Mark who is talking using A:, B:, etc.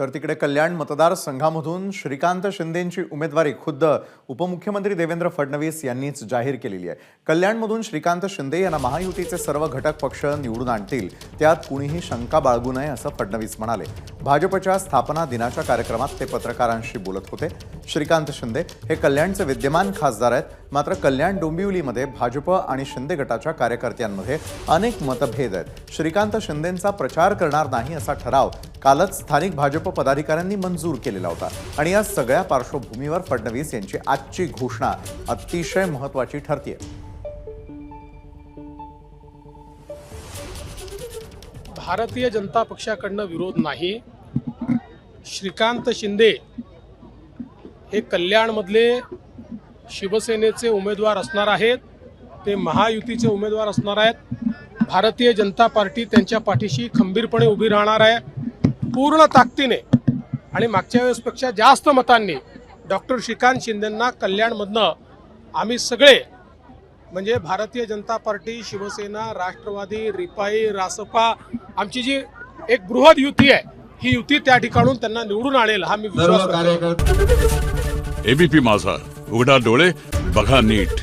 A: तर तिकडे कल्याण मतदारसंघामधून श्रीकांत शिंदेंची उमेदवारी खुद्द उपमुख्यमंत्री देवेंद्र फडणवीस यांनीच जाहीर केलेली आहे। कल्याणमधून श्रीकांत शिंदे यांना महायुतीचे सर्व घटक पक्ष निवडून आणतील, त्यात कुणीही शंका बाळगू नये असं फडणवीस म्हणाले। भाजपच्या स्थापना दिनाच्या कार्यक्रमात ते पत्रकारांशी बोलत होते। श्रीकांत शिंदे हे कल्याणचे विद्यमान खासदार आहेत, मात्र कल्याण डोंबिवलीमध्ये भाजप आणि शिंदे गटाच्या कार्यकर्त्यांमध्ये अनेक मतभेद आहेत। श्रीकांत शिंदेंचा प्रचार करणार नाही असा ठराव कालच स्थानिक भाजप पदाधिकाऱ्यांनी मंजूर केलेला होता आणि या सगळ्या पार्श्वभूमीवर फडणवीस यांची आजची घोषणा अतिशय महत्त्वाची ठरते।
B: भारतीय जनता पक्षाकडनं विरोध नाही। श्रीकांत शिंदे हे कल्याणमधले शिवसेनेचे उमेदवार असणार आहेत, ते महायुतीचे उमेदवार असणार आहेत। भारतीय जनता पार्टी त्यांच्या पाठीशी खंबीरपणे उभी राहणार आहे, पूर्ण ताकदीने आणि मागच्या वेळेसपेक्षा जास्त मतांनी डॉक्टर श्रीकांत शिंदेंना कल्याणमधनं आम्ही सगळे म्हणजे भारतीय जनता पार्टी, शिवसेना, राष्ट्रवादी, रिपाई, रासपा आमची जी एक बृहद युती आहे, ही युती त्या ठिकाणून त्यांना निवडून आणेल हा मी विश्वास करतो।
C: एबीपी माझा, उघडा डोळे बघा नीट।